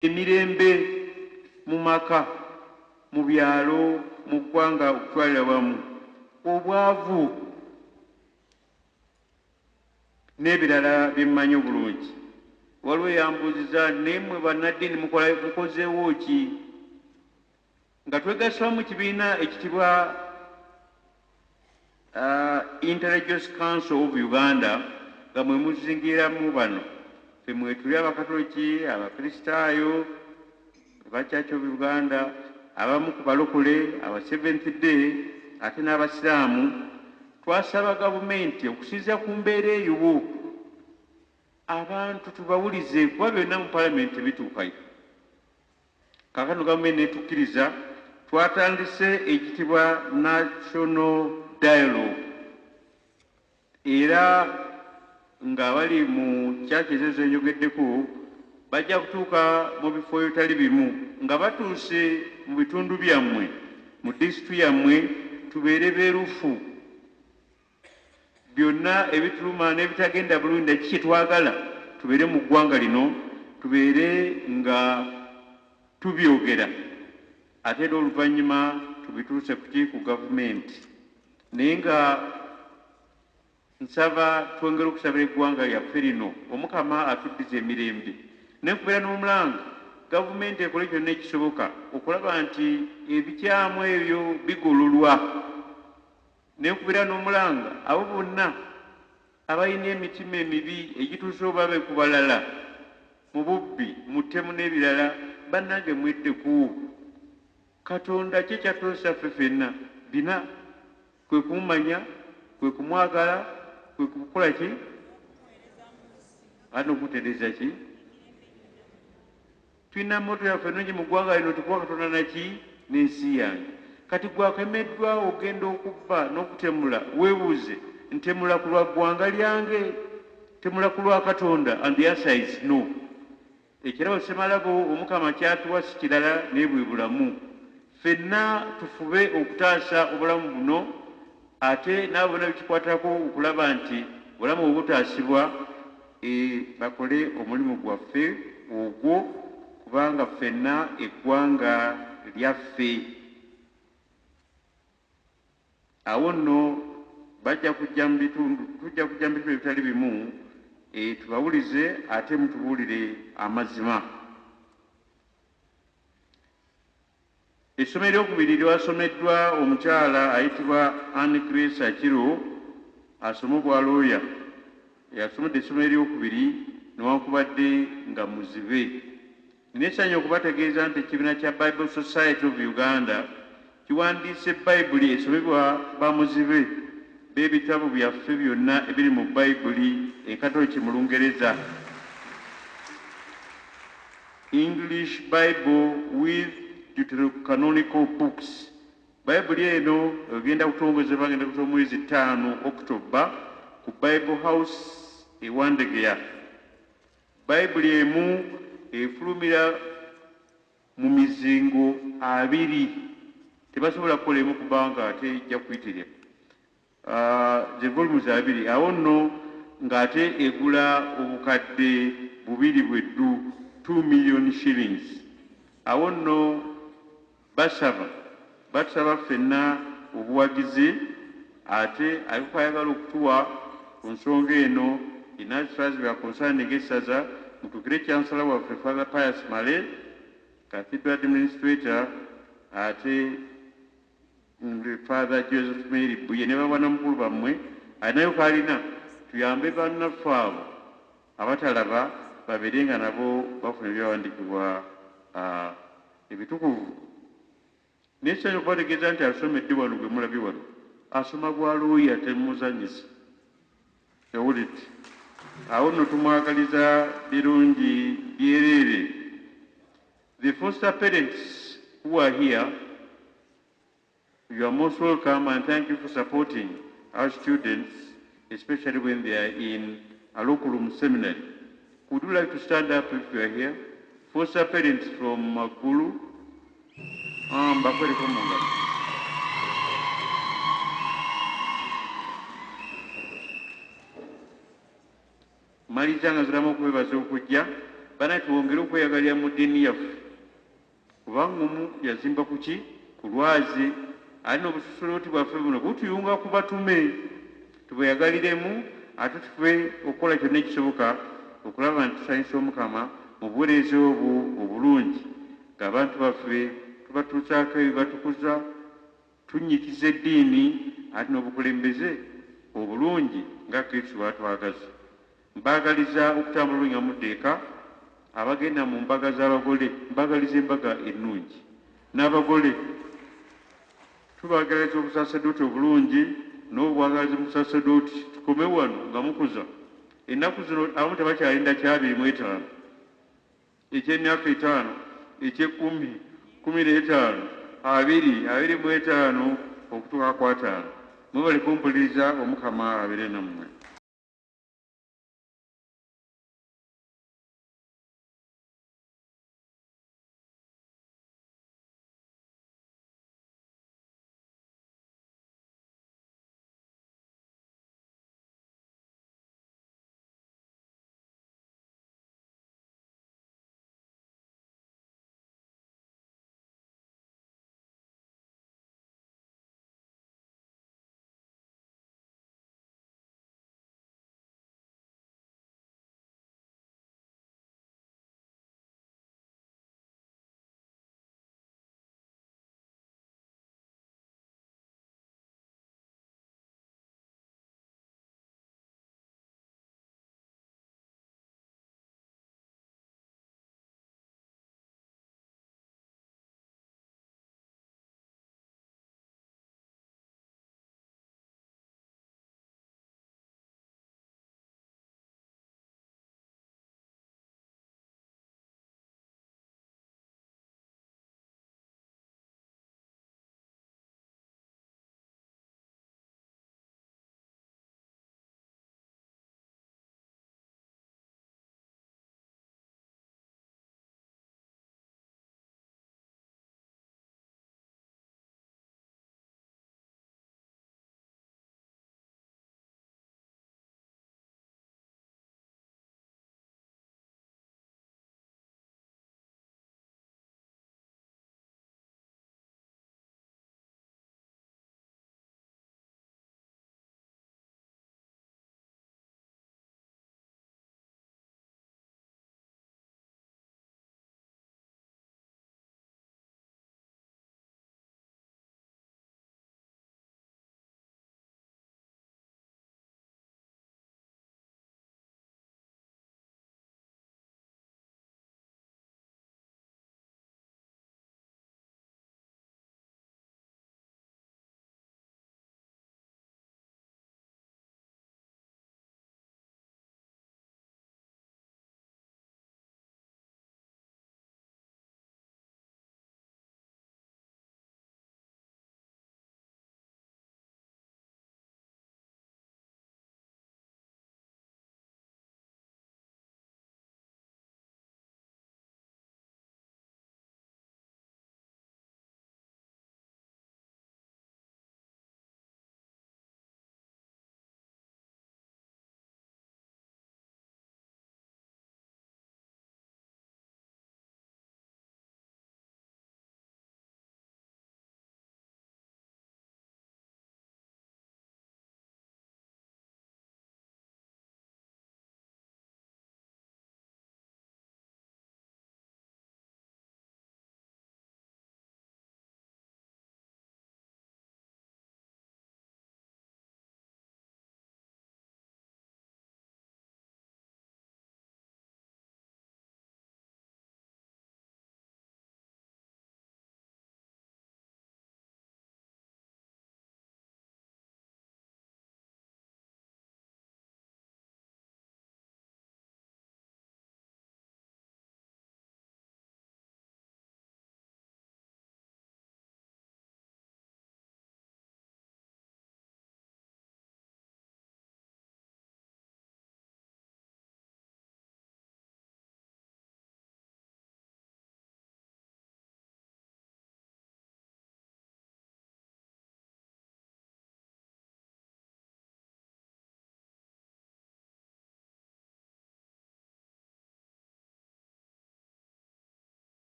emirembe mu maka mu byalo mu ggwanga okutwalira wamu obwavu n'ebirala bye mmanyi obulungi. Waliwo yambuuziza nemwe bannaddiini mukozeewo ki nga twegasibwa mu kibiina ekitibwa Intelligence Council of Uganda nga mwe muzingiramu bano ffe mwetuli abakatoliki abakristaayo aba Church of Uganda abamu ku balokole aba Seventh Day ate n'abasiraamu twasaba gavumenti okusinziira ku mbeera eyo abantu tubawulize kuba byonna mu palamenti bituukayo. Kaakano gavumenti netukkiriza twatandise ekitibwa National Dialogue era nga bali mu church ezo zenjogeddeko bajja kutuuka mu bifo ebitali bimu nga batuuse mu bitundu byammwe mu disitulikiti yammwe tubeere beerufu byonna ebituluma n'ebitagenda bulungi kiki twagala tubeere mu ggwanga lino tubeere nga tubyogera ate era oluvannyuma tubituuse ku gavumenti naye nga nsaba twongere okusabira eggwanga lyaffe lino Omukama atuddiza emirembe nekubeera n'omulanga gavumenti ekole kyonna ekisoboka okulaba nti ebikyamu ebyo bigololwa nekubeera n'omulanga abo bonna abalina emitima emibi egituuse obabe ku balala mu bubbi mu ttemu n'ebirala bannange mweddeku Katonda kye kyatulosa ffe ffenna bina kwe kumumanya kwe kumwagala kwe kukola ki ate okutereeza ki tulina moto yaffe ennungi mu ggwanga lino tukuba Katonda naki n'ensi yange kati gwakemeddwa ogenda okubba n'okutemula weebuuze ntemula ku lwa ggwanga lyange temula ku lwa Katonda and the answer is no. Ekirabo Ssemalabo Omukama kyatuwa si kirala naye bwe bulamu ffenna tufube okutaasa obulamu buno ate n'abo bonna bikikwatako okulaba nti obulamu obutaasibwa bakole omulimu gwaffe ogwo kubanga ffenna eggwanga lyaffe. Awo nno tujja kujja mu bitundu ebitali bimu tubawulize ate mutubuulire amazima. Essomero eryokubiri lyasomeddwa omukyala ayitibwa Anne Grace Akiro asoma obwa looya yasomedde essomero eryokubiri newankubadde nga muzibe. Nina essanyu okubategeeza nti ekibiina kya Bible Society of Uganda kiwandiise Bayibuli esomebwa bamuzibe b'ebitabo byaffe byonna ebiri mu Bayibuli enkatoliki mu Lungereza, English Bible with Deuterocanonical books. Bayibuli eno egenda kutongozebwa ngenda kutoba mwezi 5 October ku Bible House ewandegeya. Bayibuli emu efulumira mu mizingo 2 tebasobola kukola emu kubanga ate ejja kuyitirira ze volumes 2 awo nno ng'ate egula obukadde 2 bweddu 2 million shillings. Awo nno batusaba ffenna obuwagizi ate aliko ayagala okutuwa ku nsonga eno inazifazi bya concerning essaza mutukire chancellor waffe Father Pius Male Cathedral Administrator ate Father Joseph Mary Buye ne babana mukulu bammwe alinayo kalina tuyambe bannaffe abo abatalaba babeere nga nabo bafuna ebyawandiikibwa ebitukuvu. N'essanyu okubategeeza nti asomedde wano gwe mulabye wano asoma bwa looya temuzanyisa ewulidde. Awo nno tumwagaliza birungi byereere. The foster parents who are here, you are most welcome and thank you for supporting our students, especially when they are in a local seminary. Would you like to stand up if you are here? Foster parents from Makulu. Bakwere Komonga. Malizanga ziramu okwebaza okujja bana tuwongere okweyagalira mu ddiini yaffe kubanga omu yazimba kuki ku lwazi alina obususuluuti bwaffe buno butuyunga ku batume tubweyagaliremu ate tufe okukola kyonna ekisoboka okulaba nti tusanyusa omukama mu buweereza obwo obulungi ng'abantu baffe tubatuusaako ebibatukuza tunnyikiza eddiini ate n'obukulembeze obulungi nga kristo bwatwagaza mbaagaliza okutambula nga muddeeka abagenda mu mbaga z'abagole mbaagaliza embaga ennungi n'abagole tubaagaliza obusasedooti obulungi n'obwagaliza obusasedooti tukome wano nga mukuza ennaku zino abamu tebakyalinda kya 25 eky'emyaka 5 eky'ekumi 15 25 okutuuka ku 5 mwebale kumpuliriza omukama abeere nammwe